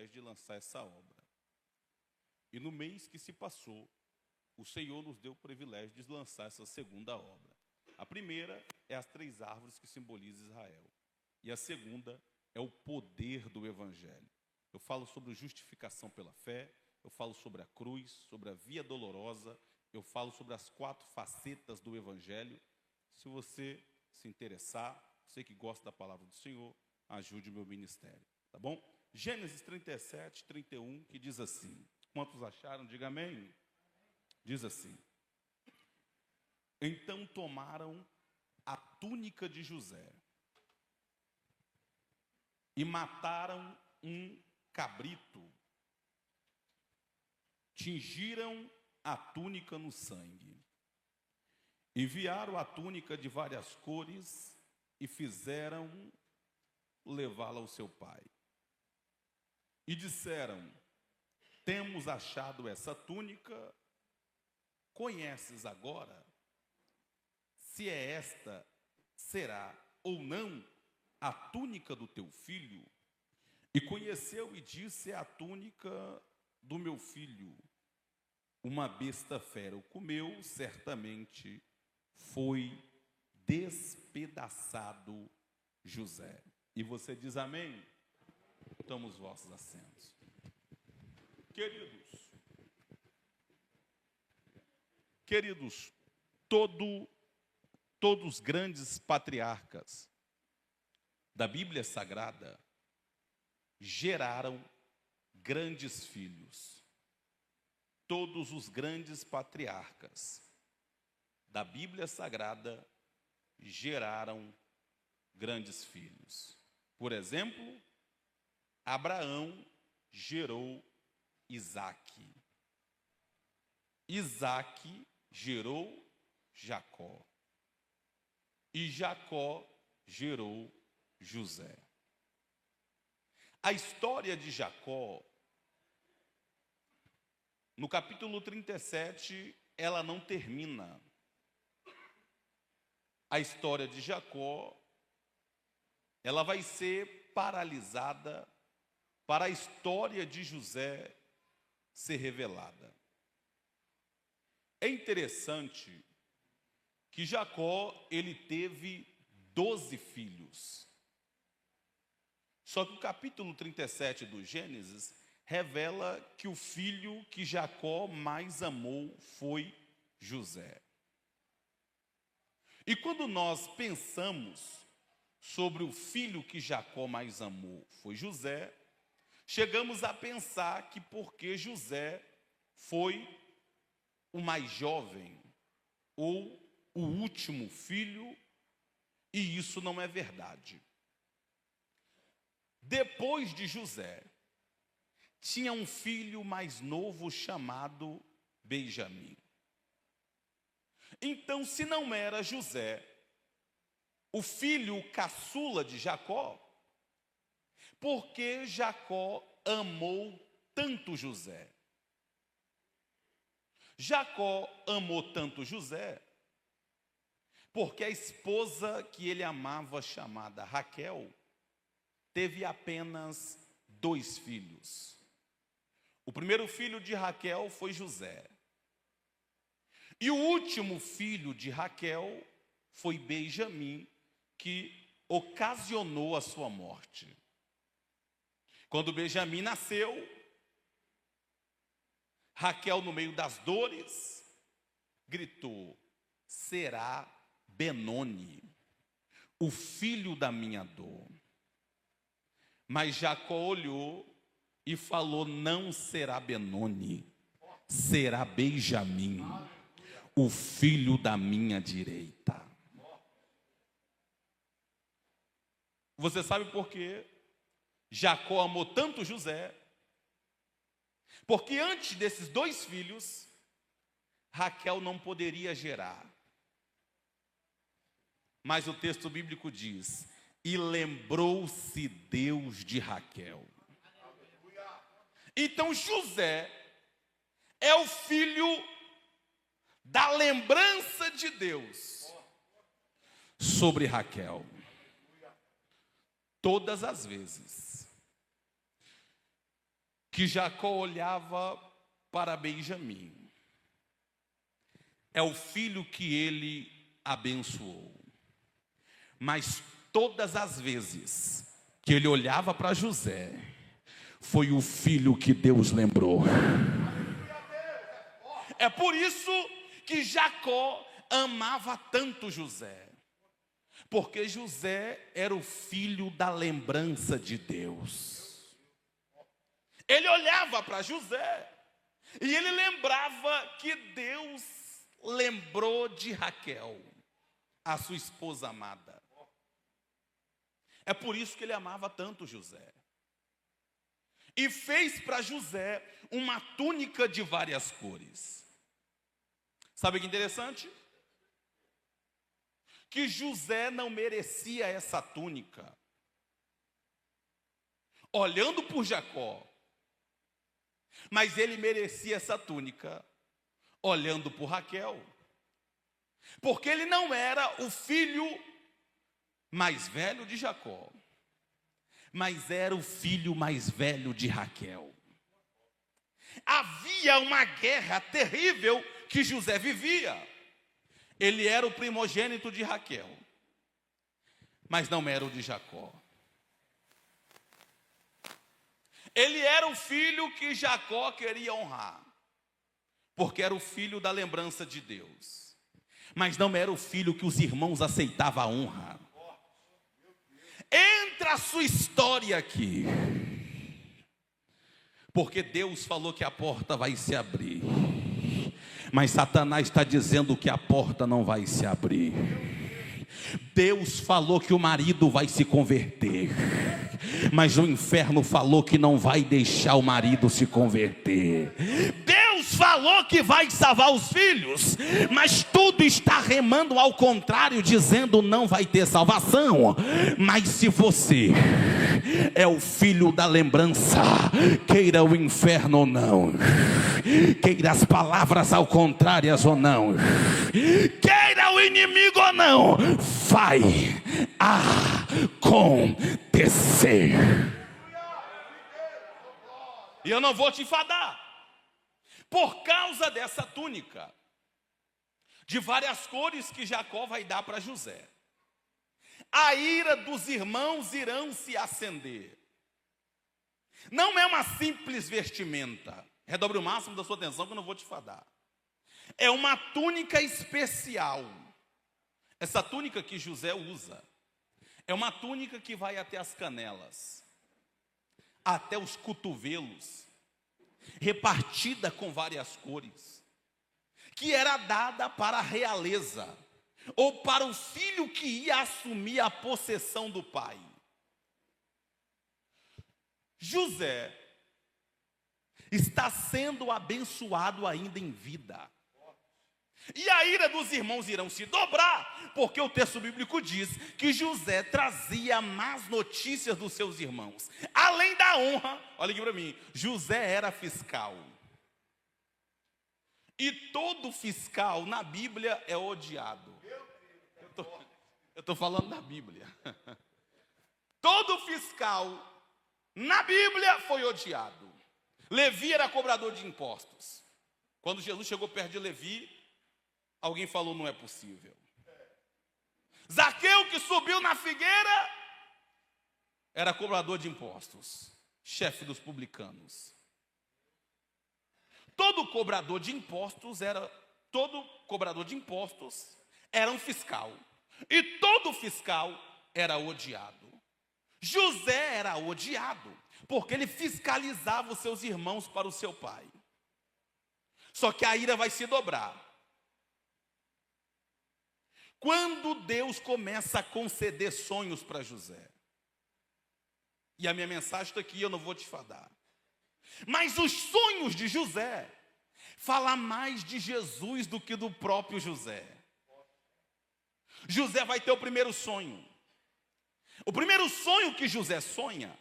privilégio de lançar essa obra. E no mês que se passou, o Senhor nos deu o privilégio de lançar essa segunda obra. A primeira é as 3 árvores que simbolizam Israel. E a segunda é o poder do Evangelho. Eu falo sobre justificação pela fé, eu falo sobre a cruz, sobre a via dolorosa, eu falo sobre as 4 facetas do Evangelho. Se você se interessar, você que gosta da palavra do Senhor, ajude o meu ministério, tá bom? Gênesis 37, 31, que diz assim, quantos acharam? Diga amém. Diz assim, então tomaram a túnica de José e mataram um cabrito, tingiram a túnica no sangue, enviaram a túnica de várias cores e fizeram levá-la ao seu pai. E disseram, temos achado essa túnica, conheces agora se esta será ou não a túnica do teu filho? E conheceu e disse, é a túnica do meu filho. Uma besta fera o comeu, certamente foi despedaçado José. E você diz amém? Toma os vossos assentos. Queridos, todos os grandes patriarcas da Bíblia Sagrada geraram grandes filhos. Todos os grandes patriarcas da Bíblia Sagrada geraram grandes filhos. Por exemplo, Abraão gerou Isaque. Isaque gerou Jacó. E Jacó gerou José. A história de Jacó, no capítulo 37, ela não termina. A história de Jacó, ela vai ser paralisada para a história de José ser revelada. É interessante que Jacó, ele teve 12 filhos. Só que o capítulo 37 do Gênesis revela que o filho que Jacó mais amou foi José. E quando nós pensamos sobre o filho que Jacó mais amou foi José, chegamos a pensar que porque José foi o mais jovem ou o último filho, e isso não é verdade. Depois de José, tinha um filho mais novo chamado Benjamim. Então, se não era José, o filho caçula de Jacó, por que Jacó amou tanto José? Jacó amou tanto José porque a esposa que ele amava, chamada Raquel, teve apenas 2 filhos. O primeiro filho de Raquel foi José. E o último filho de Raquel foi Benjamim, que ocasionou a sua morte. Quando Benjamim nasceu, Raquel, no meio das dores, gritou, será Benoni, o filho da minha dor. Mas Jacó olhou e falou, não será Benoni, será Benjamim, o filho da minha direita. Você sabe por quê? Jacó amou tanto José, porque antes desses 2 filhos, Raquel não poderia gerar. Mas o texto bíblico diz, e lembrou-se Deus de Raquel. Então José é o filho da lembrança de Deus sobre Raquel. Todas as vezes que Jacó olhava para Benjamim. É o filho que ele abençoou. Mas todas as vezes que ele olhava para José, foi o filho que Deus lembrou. É por isso que Jacó amava tanto José, porque José era o filho da lembrança de Deus. Ele olhava para José e ele lembrava que Deus lembrou de Raquel, a sua esposa amada. É por isso que ele amava tanto José. E fez para José uma túnica de várias cores. Sabe que interessante? Que José não merecia essa túnica. Olhando por Jacó. Mas ele merecia essa túnica olhando por Raquel. Porque ele não era o filho mais velho de Jacó, mas era o filho mais velho de Raquel. Havia uma guerra terrível que José vivia. Ele era o primogênito de Raquel, mas não era o de Jacó. Ele era o filho que Jacó queria honrar, porque era o filho da lembrança de Deus, mas não era o filho que os irmãos aceitavam a honra. Entra a sua história aqui, porque Deus falou que a porta vai se abrir, mas Satanás está dizendo que a porta não vai se abrir. Deus falou que o marido vai se converter, mas o inferno falou que não vai deixar o marido se converter. Deus falou que vai salvar os filhos, mas tudo está remando ao contrário, dizendo não vai ter salvação. Mas se você é o filho da lembrança, queira o inferno ou não, queira as palavras ao contrárias ou não, queira o inimigo ou não, vai acontecer. E eu não vou te enfadar. Por causa dessa túnica de várias cores que Jacó vai dar para José, a ira dos irmãos irão se acender. Não é uma simples vestimenta. Redobre o máximo da sua atenção que eu não vou te enfadar. É uma túnica especial. Essa túnica que José usa é uma túnica que vai até as canelas, até os cotovelos, repartida com várias cores, que era dada para a realeza, ou para o filho que ia assumir a possessão do pai. José está sendo abençoado ainda em vida. E a ira dos irmãos irão se dobrar, porque o texto bíblico diz que José trazia más notícias dos seus irmãos. Além da honra, olha aqui para mim, José era fiscal. E todo fiscal na Bíblia é odiado. Eu estou falando da Bíblia. Todo fiscal na Bíblia foi odiado. Levi era cobrador de impostos. Quando Jesus chegou perto de Levi, alguém falou, não é possível. Zaqueu, que subiu na figueira, era cobrador de impostos, chefe dos publicanos. Todo cobrador de impostos era um fiscal. E todo fiscal era odiado. José era odiado, porque ele fiscalizava os seus irmãos para o seu pai. Só que a ira vai se dobrar. Quando Deus começa a conceder sonhos para José. E a minha mensagem está aqui, eu não vou te enfadar. Mas os sonhos de José falam mais de Jesus do que do próprio José. José vai ter o primeiro sonho. O primeiro sonho que José sonha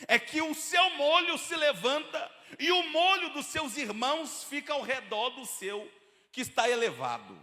é que o seu molho se levanta e o molho dos seus irmãos fica ao redor do seu, que está elevado.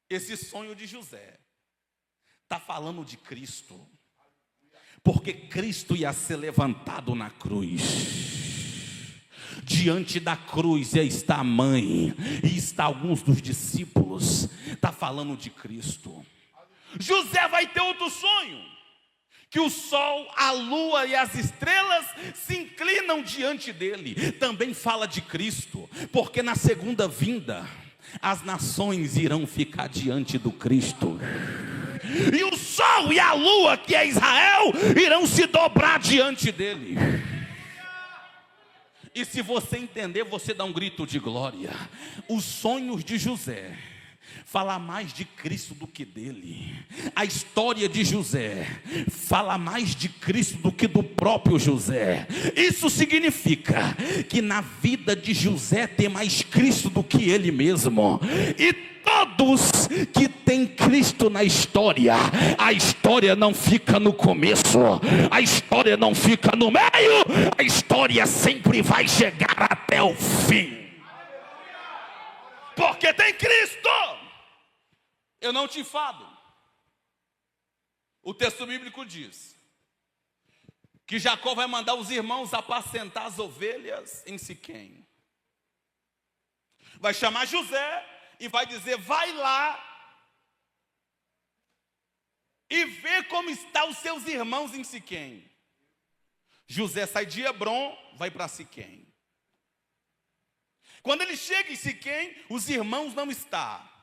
Esse sonho de José está falando de Cristo. porque Cristo ia ser levantado na cruz. Diante da cruz está a mãe, e está alguns dos discípulos, está falando de Cristo. José vai ter outro sonho, que o sol, a lua e as estrelas se inclinam diante dele. Também fala de Cristo, porque na segunda vinda, as nações irão ficar diante do Cristo. E o sol e a lua, que é Israel, irão se dobrar diante dele. E se você entender, você dá um grito de glória. Os sonhos de José fala mais de Cristo do que dele. A história de José fala mais de Cristo do que do próprio José. Isso significa que na vida de José tem mais Cristo do que ele mesmo. E todos que têm Cristo na história, a história não fica no começo, a história não fica no meio, a história sempre vai chegar até o fim. Porque tem Cristo. Eu não te falo. O texto bíblico diz que Jacó vai mandar os irmãos apacentar as ovelhas em Siquém. Vai chamar José e vai dizer: vai lá e vê como estão os seus irmãos em Siquém. José sai de Hebrom, vai para Siquém. Quando ele chega em Siquém, os irmãos não estão.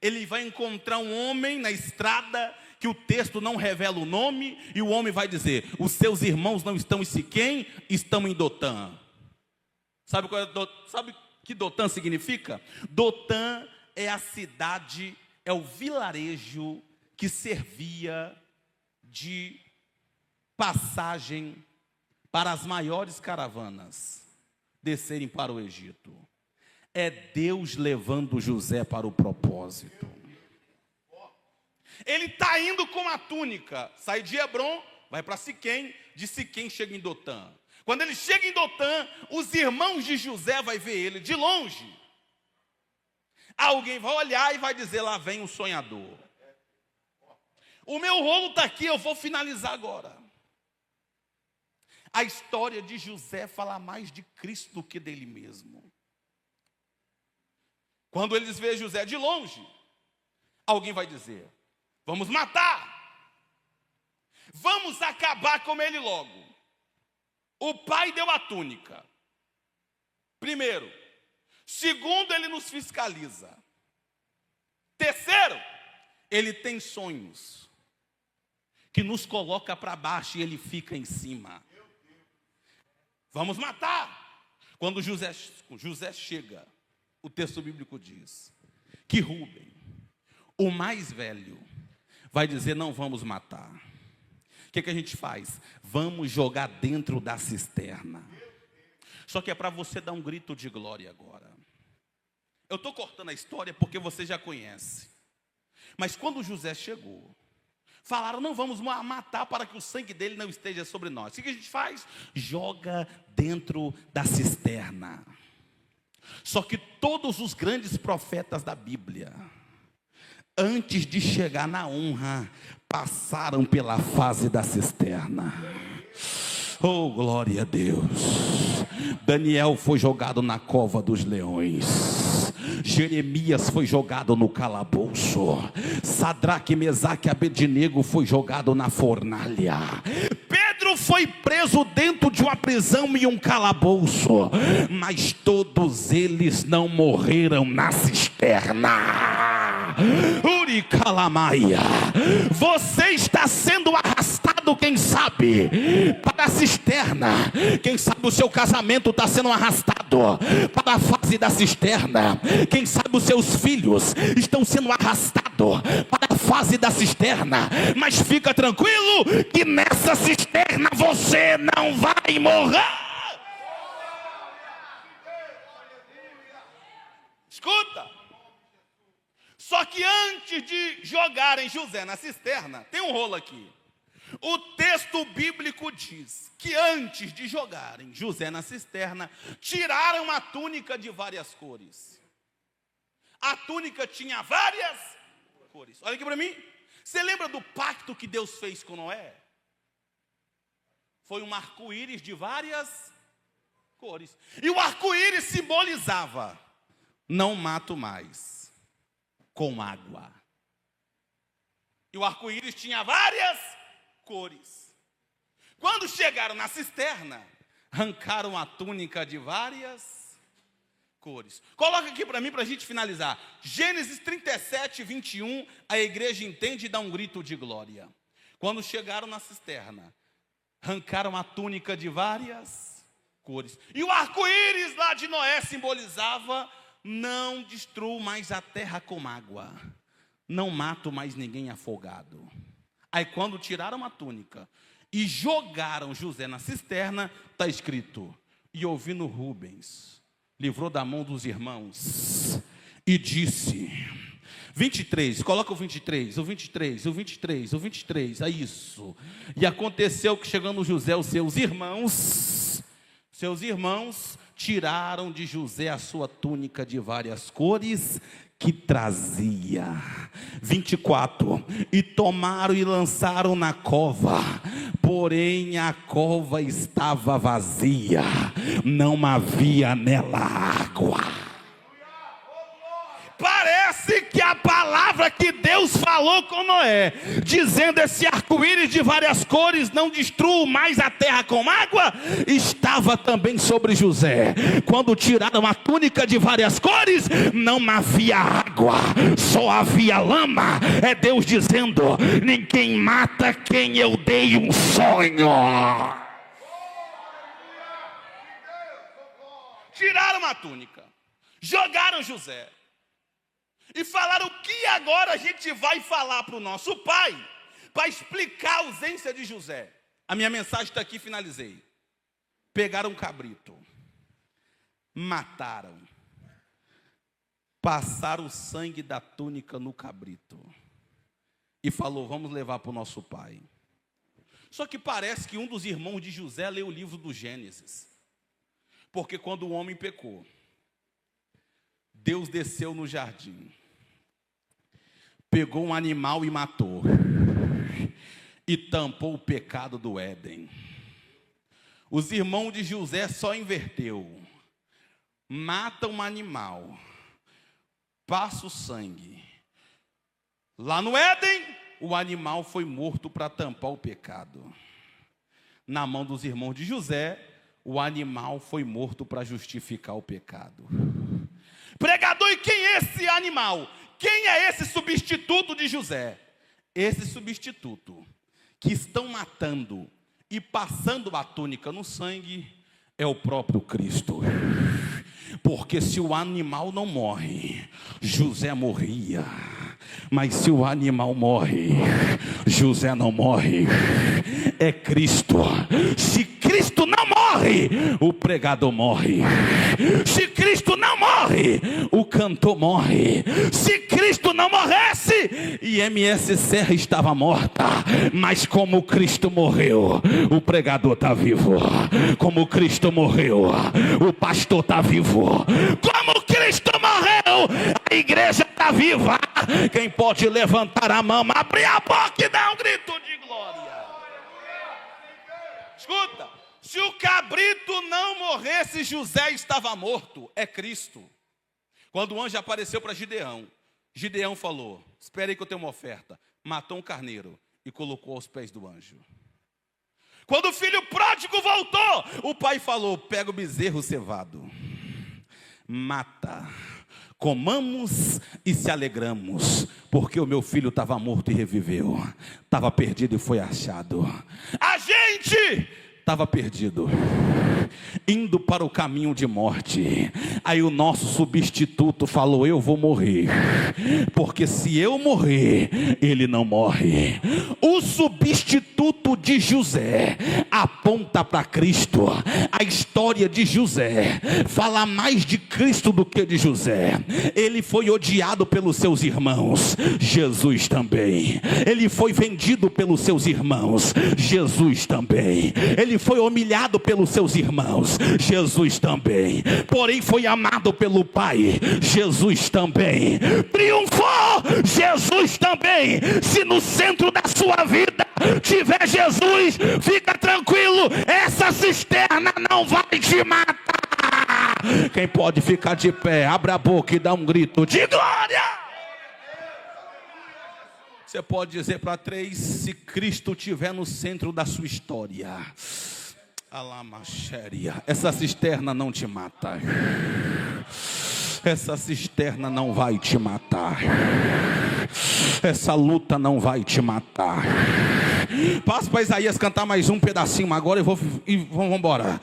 Ele vai encontrar um homem na estrada, que o texto não revela o nome, e o homem vai dizer: os seus irmãos não estão em Siquém, estão em Dotã. Sabe que Dotã significa? Dotã é a cidade, é o vilarejo que servia de passagem para as maiores caravanas descerem para o Egito. É Deus levando José para o propósito. Ele está indo com a túnica, sai de Hebrom, vai para Siquém, de Siquém chega em Dotã. Quando ele chega em Dotã, os irmãos de José vai ver ele de longe. Alguém vai olhar e vai dizer: lá vem um sonhador. O meu rolo está aqui, eu vou finalizar agora. A história de José fala mais de Cristo do que dele mesmo. Quando eles veem José de longe, alguém vai dizer: vamos matar, vamos acabar com ele logo. O pai deu a túnica, primeiro. Segundo, ele nos fiscaliza. Terceiro, ele tem sonhos que nos coloca para baixo e ele fica em cima. Vamos matar. Quando José chega, o texto bíblico diz que Rúben, o mais velho, vai dizer: não vamos matar. O que a gente faz? Vamos jogar dentro da cisterna. Só que é para você dar um grito de glória agora. Eu estou cortando a história porque você já conhece. Mas quando José chegou, falaram: não vamos matar para que o sangue dele não esteja sobre nós. O que a gente faz? Joga dentro da cisterna. Só que todos os grandes profetas da Bíblia, antes de chegar na honra, passaram pela fase da cisterna. Oh, glória a Deus. Daniel foi jogado na cova dos leões. Jeremias foi jogado no calabouço. Sadraque, Mesaque e Abednego foi jogado na fornalha. Pedro foi preso dentro de uma prisão e um calabouço, mas todos eles não morreram na cisterna. Uricalamaia. Você está sendo arrastado, quem sabe, para a cisterna. Quem sabe o seu casamento está sendo arrastado para a fase da cisterna. Quem sabe os seus filhos estão sendo arrastados para a fase da cisterna. Mas fica tranquilo que nessa cisterna você não vai morrer. Escuta. Só que antes de jogarem José na cisterna, tem um rolo aqui. O texto bíblico diz que antes de jogarem José na cisterna, tiraram a túnica de várias cores. A túnica tinha várias cores. Olha aqui para mim. Você lembra do pacto que Deus fez com Noé? foi um arco-íris de várias cores. E o arco-íris simbolizava: não mato mais com água. E o arco-íris tinha várias cores. Quando chegaram na cisterna, arrancaram a túnica de várias cores. Coloca aqui para mim, para a gente finalizar. Gênesis 37, 21, a igreja entende e dá um grito de glória. Quando chegaram na cisterna, arrancaram a túnica de várias cores. E o arco-íris lá de Noé simbolizava: não destruo mais a terra com água, não mato mais ninguém afogado. Aí quando tiraram a túnica e jogaram José na cisterna, está escrito: e ouvindo Rubens, livrou da mão dos irmãos e disse... 23, coloca o 23, o 23, o 23, o 23, é isso. E aconteceu que chegando José, os seus irmãos tiraram de José a sua túnica de várias cores que trazia. 24, e tomaram e lançaram na cova, porém a cova estava vazia, não havia nela água. Parece que a palavra que Deus falou com Noé, dizendo: esse arco-íris de várias cores, não destruo mais a terra com água, estava também sobre José. Quando tiraram a túnica de várias cores, não havia água, só havia lama. É Deus dizendo: ninguém mata quem eu dei um sonho. Tiraram a túnica, jogaram José e falaram: o que agora a gente vai falar para o nosso pai, para explicar a ausência de José? A minha mensagem está aqui, finalizei. Pegaram um cabrito, mataram, passaram o sangue da túnica no cabrito e falou: vamos levar para o nosso pai. Só que parece que um dos irmãos de José leu o livro do Gênesis, porque quando o homem pecou, Deus desceu no jardim, pegou um animal e matou, e tampou o pecado do Éden. Os irmãos de José só inverteu: mata um animal, passa o sangue. Lá no Éden, o animal foi morto para tampar o pecado. Na mão dos irmãos de José, o animal foi morto para justificar o pecado. Pregador, e quem é esse animal? Quem é esse substituto de José? Esse substituto que estão matando e passando a túnica no sangue é o próprio Cristo. Porque se o animal não morre, José morria. Mas se o animal morre, José não morre. É Cristo. Se Cristo não morre, o pregador morre. Se Cristo não morre, o cantor morre. Se Cristo não morresse, IMS Serra estava morta. Mas como Cristo morreu, o pregador está vivo. Como Cristo morreu, o pastor está vivo. Como Cristo morreu, a igreja está viva. Quem pode levantar a mão, abrir a boca e dar um grito de glória? Escuta, se o cabrito não morresse, José estava morto. É Cristo. Quando o anjo apareceu para Gideão, Gideão falou: espere aí que eu tenho uma oferta. Matou um carneiro e colocou aos pés do anjo. Quando o filho pródigo voltou, o pai falou: pega o bezerro cevado, mata, comamos e se alegramos, porque o meu filho estava morto e reviveu, estava perdido e foi achado. A gente estava perdido, indo para o caminho de morte. Aí o nosso substituto falou: eu vou morrer, porque se eu morrer, ele não morre. O substituto de José aponta para Cristo. A história de José fala mais de Cristo do que de José. Ele foi odiado pelos seus irmãos, Jesus também. Ele foi vendido pelos seus irmãos, Jesus também. Ele foi humilhado pelos seus irmãos, Jesus também. Porém foi amado pelo Pai, Jesus também. Triunfou, Jesus também. Se no centro da sua vida tiver Jesus, fica tranquilo, tranquilo, essa cisterna não vai te matar. Quem pode ficar de pé, abre a boca e dá um grito de glória. Você pode dizer para 3, se Cristo estiver no centro da sua história, essa cisterna não te mata. Essa cisterna não vai te matar. Essa luta não vai te matar. Passa para Isaías cantar mais um pedacinho agora e vamos embora.